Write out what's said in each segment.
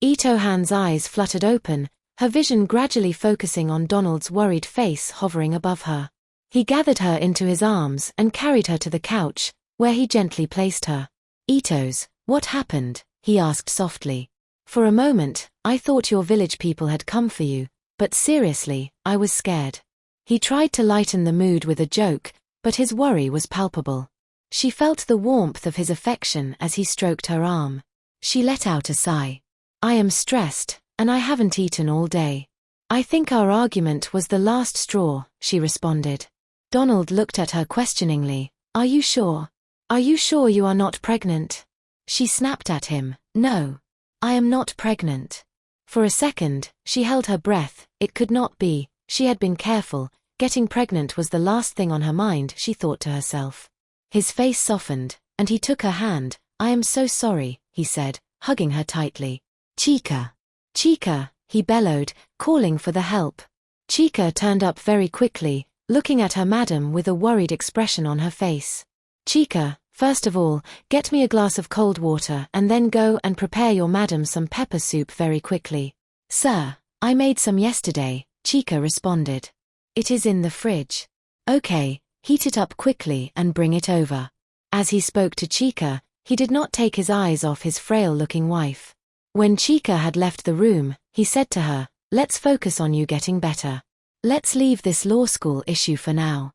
Itohan's eyes fluttered open, her vision gradually focusing on Donald's worried face hovering above her. He gathered her into his arms and carried her to the couch, where he gently placed her. "Itos, what happened?" he asked softly. "For a moment, I thought your village people had come for you, but seriously, I was scared." He tried to lighten the mood with a joke, but his worry was palpable. She felt the warmth of his affection as he stroked her arm. She let out a sigh. "I am stressed, and I haven't eaten all day. I think our argument was the last straw," she responded. Donald looked at her questioningly. "Are you sure? Are you sure you are not pregnant?" She snapped at him. "No. I am not pregnant." For a second, she held her breath. It could not be. She had been careful. Getting pregnant was the last thing on her mind, she thought to herself. His face softened, and he took her hand. "I am so sorry," he said, hugging her tightly. "Chica! Chica!" he bellowed, calling for the help. Chica turned up very quickly, looking at her madam with a worried expression on her face. "Chica, first of all, get me a glass of cold water and then go and prepare your madam some pepper soup very quickly." "Sir, I made some yesterday," Chica responded. "It is in the fridge." "Okay, heat it up quickly and bring it over." As he spoke to Chica, he did not take his eyes off his frail-looking wife. When Chica had left the room, he said to her, "Let's focus on you getting better. Let's leave this law school issue for now."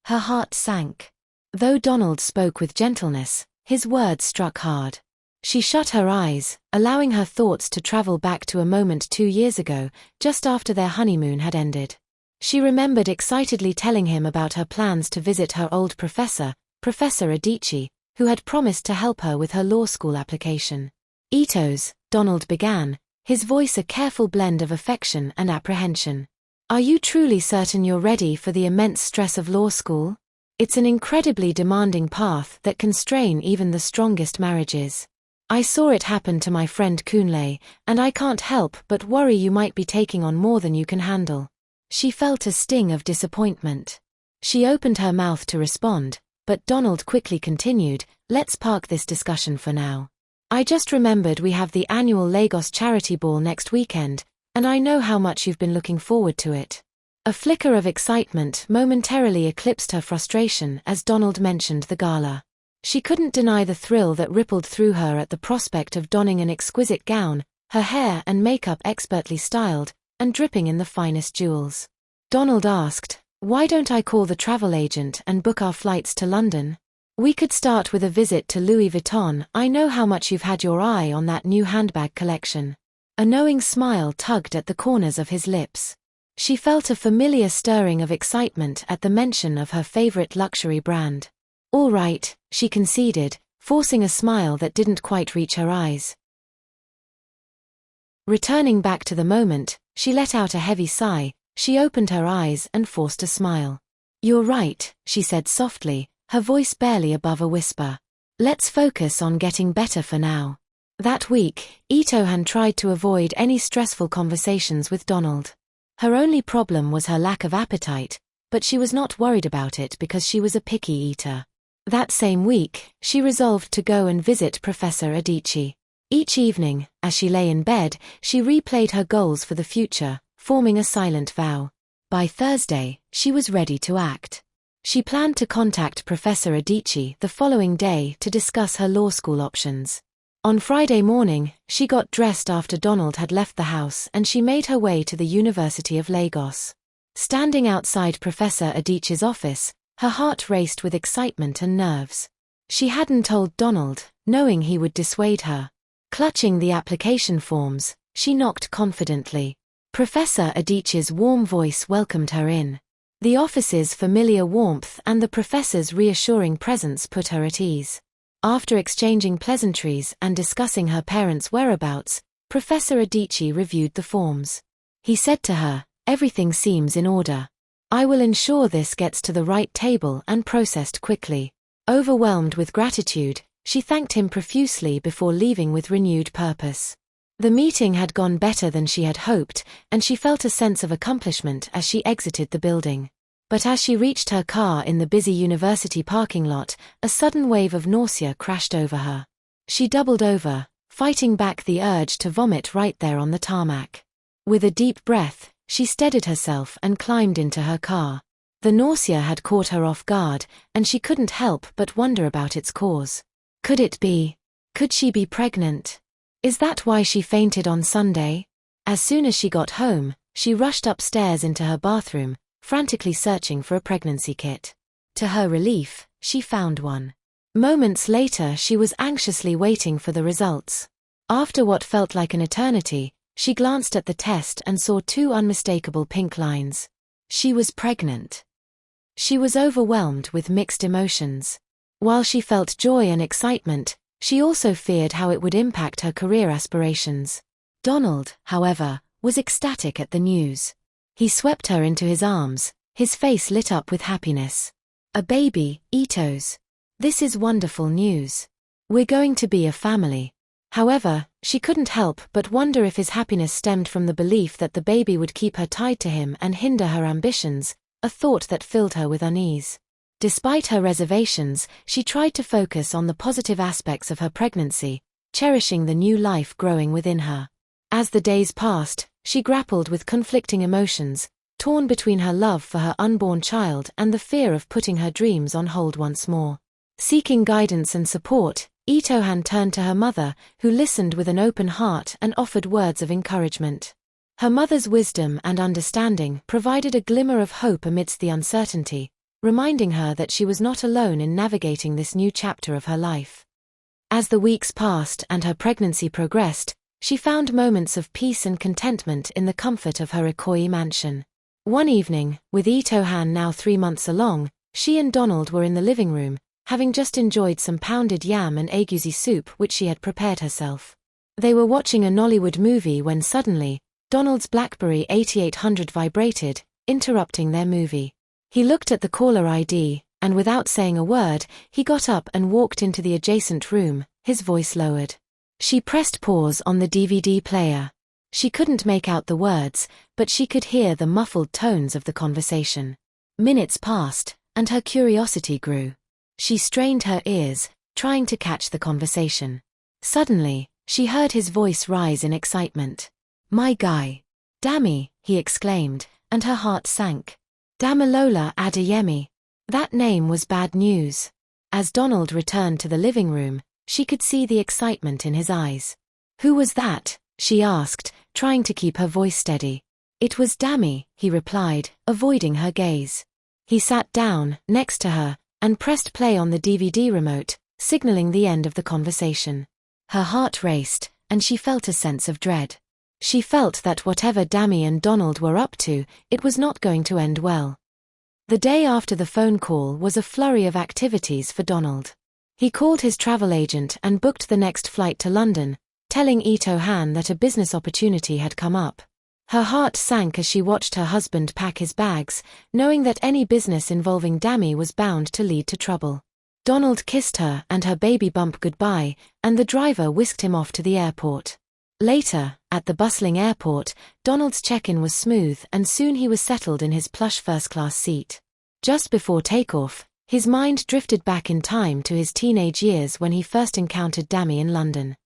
Her heart sank. Though Donald spoke with gentleness, his words struck hard. She shut her eyes, allowing her thoughts to travel back to a moment 2 years ago, just after their honeymoon had ended. She remembered excitedly telling him about her plans to visit her old professor, Professor Adichie, who had promised to help her with her law school application. "Itos," Donald began, his voice a careful blend of affection and apprehension. "Are you truly certain you're ready for the immense stress of law school? It's an incredibly demanding path that can strain even the strongest marriages. I saw it happen to my friend Kunle, and I can't help but worry you might be taking on more than you can handle." She felt a sting of disappointment. She opened her mouth to respond, but Donald quickly continued, "Let's park this discussion for now. I just remembered we have the annual Lagos charity ball next weekend, and I know how much you've been looking forward to it." A flicker of excitement momentarily eclipsed her frustration as Donald mentioned the gala. She couldn't deny the thrill that rippled through her at the prospect of donning an exquisite gown, her hair and makeup expertly styled, and dripping in the finest jewels. Donald asked, "Why don't I call the travel agent and book our flights to London? We could start with a visit to Louis Vuitton. I know how much you've had your eye on that new handbag collection." A knowing smile tugged at the corners of his lips. She felt a familiar stirring of excitement at the mention of her favorite luxury brand. "All right," she conceded, forcing a smile that didn't quite reach her eyes. Returning back to the moment, she let out a heavy sigh. She opened her eyes and forced a smile. "You're right," she said softly, her voice barely above a whisper. "Let's focus on getting better for now." That week, Itohan tried to avoid any stressful conversations with Donald. Her only problem was her lack of appetite, but she was not worried about it because she was a picky eater. That same week, she resolved to go and visit Professor Adichie. Each evening, as she lay in bed, she replayed her goals for the future, forming a silent vow. By Thursday, she was ready to act. She planned to contact Professor Adichie the following day to discuss her law school options. On Friday morning, she got dressed after Donald had left the house and she made her way to the University of Lagos. Standing outside Professor Adichie's office, her heart raced with excitement and nerves. She hadn't told Donald, knowing he would dissuade her. Clutching the application forms, she knocked confidently. Professor Adichie's warm voice welcomed her in. The office's familiar warmth and the professor's reassuring presence put her at ease. After exchanging pleasantries and discussing her parents' whereabouts, Professor Adichie reviewed the forms. He said to her, "Everything seems in order. I will ensure this gets to the right table and processed quickly." Overwhelmed with gratitude, she thanked him profusely before leaving with renewed purpose. The meeting had gone better than she had hoped, and she felt a sense of accomplishment as she exited the building. But as she reached her car in the busy university parking lot, a sudden wave of nausea crashed over her. She doubled over, fighting back the urge to vomit right there on the tarmac. With a deep breath, she steadied herself and climbed into her car. The nausea had caught her off guard, and she couldn't help but wonder about its cause. Could it be? Could she be pregnant? Is that why she fainted on Sunday? As soon as she got home, she rushed upstairs into her bathroom, frantically searching for a pregnancy kit. To her relief, she found one. Moments later, she was anxiously waiting for the results. After what felt like an eternity, she glanced at the test and saw 2 unmistakable pink lines. She was pregnant. She was overwhelmed with mixed emotions. While she felt joy and excitement, she also feared how it would impact her career aspirations. Donald, however, was ecstatic at the news. He swept her into his arms, his face lit up with happiness. A baby, Itos. This is wonderful news. We're going to be a family. However, she couldn't help but wonder if his happiness stemmed from the belief that the baby would keep her tied to him and hinder her ambitions, a thought that filled her with unease. Despite her reservations, she tried to focus on the positive aspects of her pregnancy, cherishing the new life growing within her. As the days passed, she grappled with conflicting emotions, torn between her love for her unborn child and the fear of putting her dreams on hold once more. Seeking guidance and support, Itohan turned to her mother, who listened with an open heart and offered words of encouragement. Her mother's wisdom and understanding provided a glimmer of hope amidst the uncertainty, reminding her that she was not alone in navigating this new chapter of her life. As the weeks passed and her pregnancy progressed, she found moments of peace and contentment in the comfort of her Ikoyi mansion. One evening, with Itohan now 3 months along, she and Donald were in the living room, having just enjoyed some pounded yam and egusi soup which she had prepared herself. They were watching a Nollywood movie when suddenly, Donald's BlackBerry 8800 vibrated, interrupting their movie. He looked at the caller ID, and without saying a word, he got up and walked into the adjacent room, his voice lowered. She pressed pause on the DVD player. She couldn't make out the words, but she could hear the muffled tones of the conversation. Minutes passed, and her curiosity grew. She strained her ears, trying to catch the conversation. Suddenly, she heard his voice rise in excitement. "My guy. Dami," he exclaimed, and her heart sank. "Damilola Adeyemi." That name was bad news. As Donald returned to the living room, she could see the excitement in his eyes. "Who was that?" she asked, trying to keep her voice steady. "It was Dami," he replied, avoiding her gaze. He sat down, next to her, and pressed play on the DVD remote, signaling the end of the conversation. Her heart raced, and she felt a sense of dread. She felt that whatever Dami and Donald were up to, it was not going to end well. The day after the phone call was a flurry of activities for Donald. He called his travel agent and booked the next flight to London, telling Itohan that a business opportunity had come up. Her heart sank as she watched her husband pack his bags, knowing that any business involving Dami was bound to lead to trouble. Donald kissed her and her baby bump goodbye, and the driver whisked him off to the airport. Later, at the bustling airport, Donald's check-in was smooth and soon he was settled in his plush first-class seat. Just before takeoff, his mind drifted back in time to his teenage years when he first encountered Dami in London.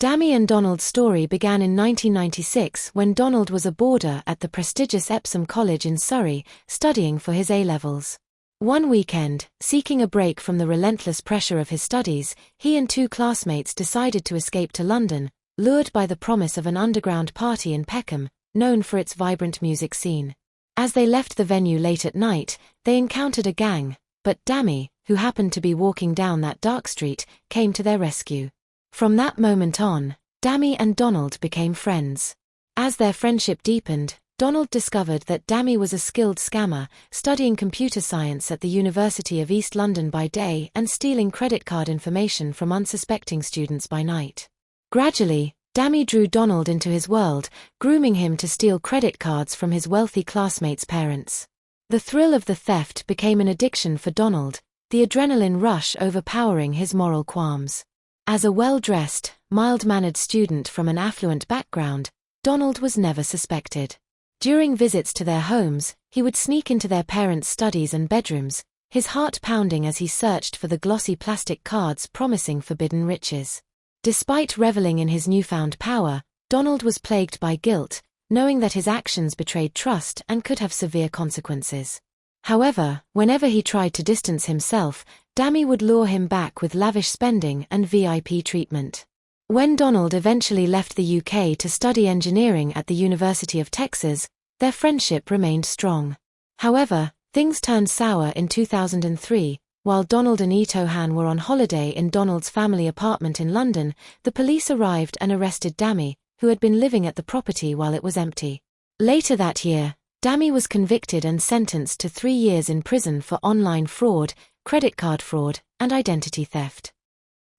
Dami and Donald's story began in 1996 when Donald was a boarder at the prestigious Epsom College in Surrey, studying for his A-levels. One weekend, seeking a break from the relentless pressure of his studies, he and 2 classmates decided to escape to London, lured by the promise of an underground party in Peckham, known for its vibrant music scene. As they left the venue late at night, they encountered a gang, but Dami, who happened to be walking down that dark street, came to their rescue. From that moment on, Dami and Donald became friends. As their friendship deepened, Donald discovered that Dami was a skilled scammer, studying computer science at the University of East London by day and stealing credit card information from unsuspecting students by night. Gradually, Dami drew Donald into his world, grooming him to steal credit cards from his wealthy classmates' parents. The thrill of the theft became an addiction for Donald, the adrenaline rush overpowering his moral qualms. As a well-dressed, mild-mannered student from an affluent background, Donald was never suspected. During visits to their homes, he would sneak into their parents' studies and bedrooms, his heart pounding as he searched for the glossy plastic cards promising forbidden riches. Despite reveling in his newfound power, Donald was plagued by guilt, knowing that his actions betrayed trust and could have severe consequences. However, whenever he tried to distance himself, Dammy would lure him back with lavish spending and VIP treatment. When Donald eventually left the UK to study engineering at the University of Texas, their friendship remained strong. However, things turned sour in 2003. While Donald and Itohan were on holiday in Donald's family apartment in London, the police arrived and arrested Dammy, who had been living at the property while it was empty. Later that year, Dammy was convicted and sentenced to 3 years in prison for online fraud, credit card fraud, and identity theft.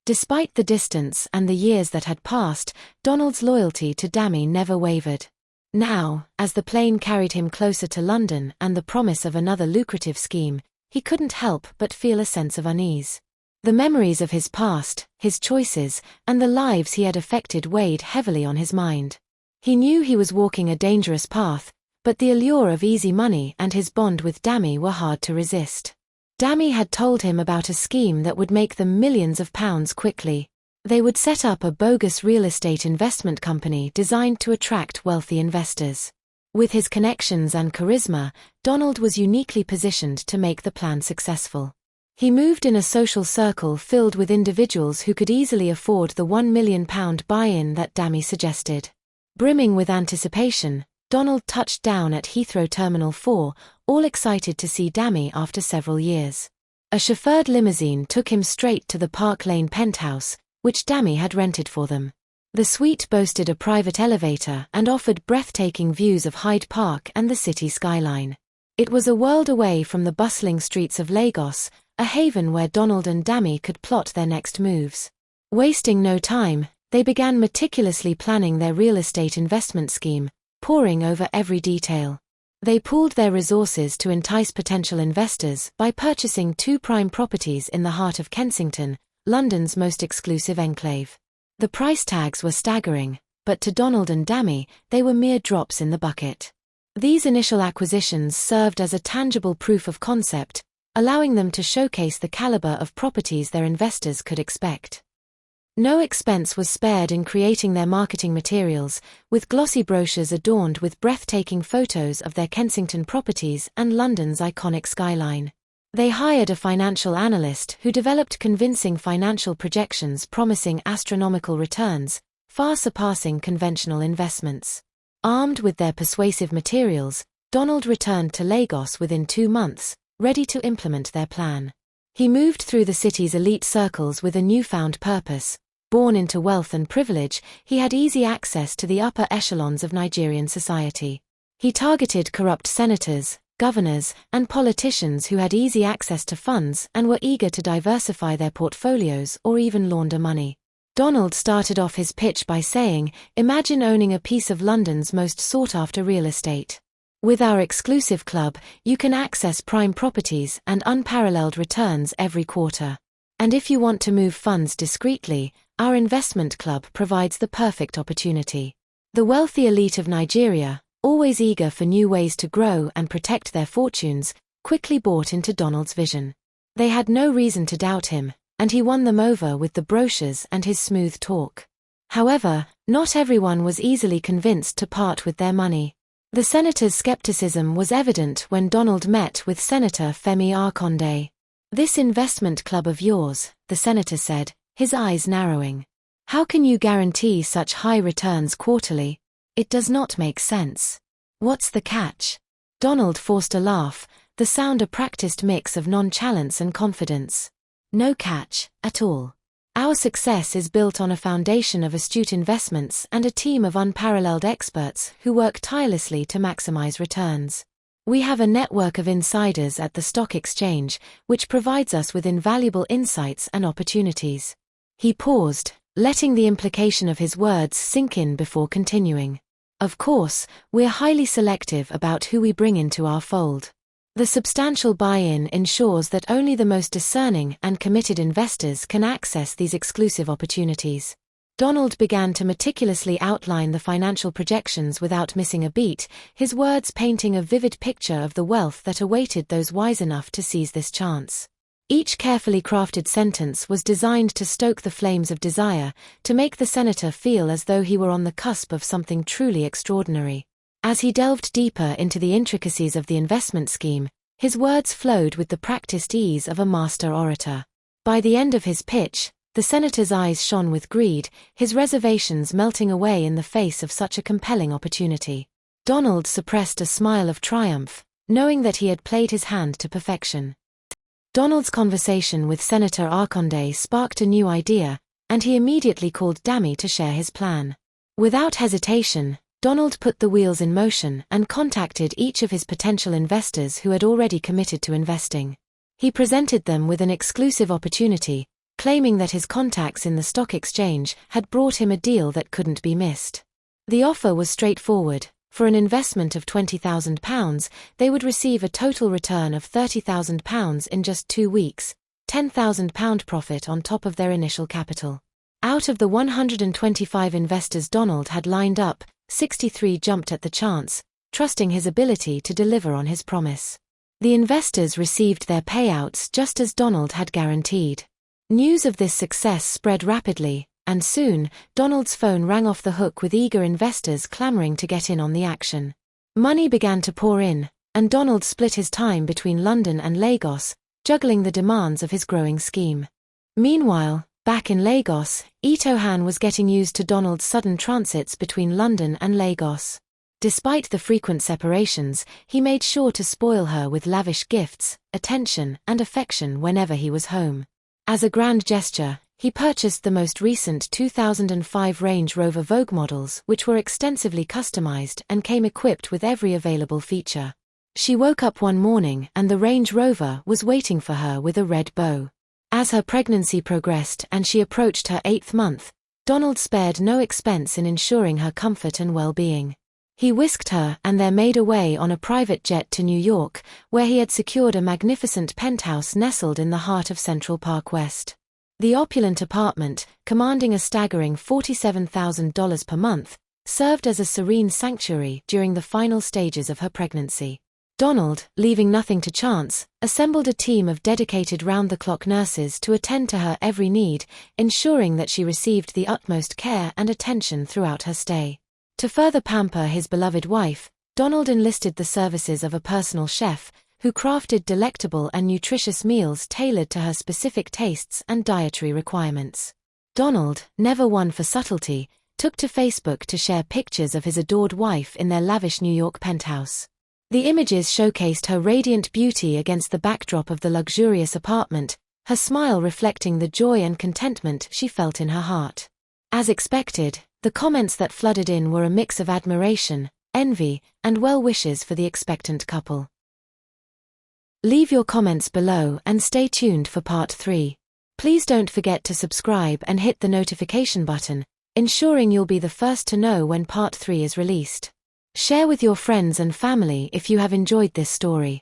Despite the distance and the years that had passed, Donald's loyalty to Dammy never wavered. Now, as the plane carried him closer to London and the promise of another lucrative scheme, he couldn't help but feel a sense of unease. The memories of his past, his choices, and the lives he had affected weighed heavily on his mind. He knew he was walking a dangerous path, but the allure of easy money and his bond with Dammy were hard to resist. Dammy had told him about a scheme that would make them millions of pounds quickly. They would set up a bogus real estate investment company designed to attract wealthy investors. With his connections and charisma, Donald was uniquely positioned to make the plan successful. He moved in a social circle filled with individuals who could easily afford the £1 million buy-in that Dammy suggested. Brimming with anticipation, Donald touched down at Heathrow Terminal 4, all excited to see Dammy after several years. A chauffeured limousine took him straight to the Park Lane penthouse, which Dammy had rented for them. The suite boasted a private elevator and offered breathtaking views of Hyde Park and the city skyline. It was a world away from the bustling streets of Lagos, a haven where Donald and Dammy could plot their next moves. Wasting no time, they began meticulously planning their real estate investment scheme, poring over every detail. They pooled their resources to entice potential investors by purchasing 2 prime properties in the heart of Kensington, London's most exclusive enclave. The price tags were staggering, but to Donald and Dammy, they were mere drops in the bucket. These initial acquisitions served as a tangible proof of concept, allowing them to showcase the caliber of properties their investors could expect. No expense was spared in creating their marketing materials, with glossy brochures adorned with breathtaking photos of their Kensington properties and London's iconic skyline. They hired a financial analyst who developed convincing financial projections promising astronomical returns, far surpassing conventional investments. Armed with their persuasive materials, Donald returned to Lagos within 2 months, ready to implement their plan. He moved through the city's elite circles with a newfound purpose. Born into wealth and privilege, he had easy access to the upper echelons of Nigerian society. He targeted corrupt senators, governors, and politicians who had easy access to funds and were eager to diversify their portfolios or even launder money. Donald started off his pitch by saying, "Imagine owning a piece of London's most sought-after real estate. With our exclusive club, you can access prime properties and unparalleled returns every quarter. And if you want to move funds discreetly, our investment club provides the perfect opportunity." The wealthy elite of Nigeria, always eager for new ways to grow and protect their fortunes, quickly bought into Donald's vision. They had no reason to doubt him, and he won them over with the brochures and his smooth talk. However, not everyone was easily convinced to part with their money. The senator's skepticism was evident when Donald met with Senator Femi Akonde. "This investment club of yours," the senator said, his eyes narrowing. "How can you guarantee such high returns quarterly? It does not make sense. What's the catch?" Donald forced a laugh, the sound a practiced mix of nonchalance and confidence. "No catch, at all. Our success is built on a foundation of astute investments and a team of unparalleled experts who work tirelessly to maximize returns. We have a network of insiders at the stock exchange, which provides us with invaluable insights and opportunities." He paused, letting the implication of his words sink in before continuing. "Of course, we're highly selective about who we bring into our fold. The substantial buy-in ensures that only the most discerning and committed investors can access these exclusive opportunities." Donald began to meticulously outline the financial projections without missing a beat, his words painting a vivid picture of the wealth that awaited those wise enough to seize this chance. Each carefully crafted sentence was designed to stoke the flames of desire, to make the senator feel as though he were on the cusp of something truly extraordinary. As he delved deeper into the intricacies of the investment scheme, his words flowed with the practiced ease of a master orator. By the end of his pitch, the senator's eyes shone with greed, his reservations melting away in the face of such a compelling opportunity. Donald suppressed a smile of triumph, knowing that he had played his hand to perfection. Donald's conversation with Senator Arconde sparked a new idea, and he immediately called Dammy to share his plan. Without hesitation, Donald put the wheels in motion and contacted each of his potential investors who had already committed to investing. He presented them with an exclusive opportunity, claiming that his contacts in the stock exchange had brought him a deal that couldn't be missed. The offer was straightforward. For an investment of £20,000, they would receive a total return of £30,000 in just 2 weeks, £10,000 profit on top of their initial capital. Out of the 125 investors Donald had lined up, 63 jumped at the chance, trusting his ability to deliver on his promise. The investors received their payouts just as Donald had guaranteed. News of this success spread rapidly, and soon, Donald's phone rang off the hook with eager investors clamoring to get in on the action. Money began to pour in, and Donald split his time between London and Lagos, juggling the demands of his growing scheme. Meanwhile, back in Lagos, Itohan was getting used to Donald's sudden transits between London and Lagos. Despite the frequent separations, he made sure to spoil her with lavish gifts, attention, and affection whenever he was home. As a grand gesture, he purchased the most recent 2005 Range Rover Vogue models, which were extensively customized and came equipped with every available feature. She woke up one morning and the Range Rover was waiting for her with a red bow. As her pregnancy progressed and she approached her 8th month, Donald spared no expense in ensuring her comfort and well-being. He whisked her and they made away on a private jet to New York, where he had secured a magnificent penthouse nestled in the heart of Central Park West. The opulent apartment, commanding a staggering $47,000 per month, served as a serene sanctuary during the final stages of her pregnancy. Donald, leaving nothing to chance, assembled a team of dedicated round-the-clock nurses to attend to her every need, ensuring that she received the utmost care and attention throughout her stay. To further pamper his beloved wife, Donald enlisted the services of a personal chef, who crafted delectable and nutritious meals tailored to her specific tastes and dietary requirements. Donald, never one for subtlety, took to Facebook to share pictures of his adored wife in their lavish New York penthouse. The images showcased her radiant beauty against the backdrop of the luxurious apartment, her smile reflecting the joy and contentment she felt in her heart. As expected, the comments that flooded in were a mix of admiration, envy, and well wishes for the expectant couple. Leave your comments below and stay tuned for part 3. Please don't forget to subscribe and hit the notification button, ensuring you'll be the first to know when part 3 is released. Share with your friends and family if you have enjoyed this story.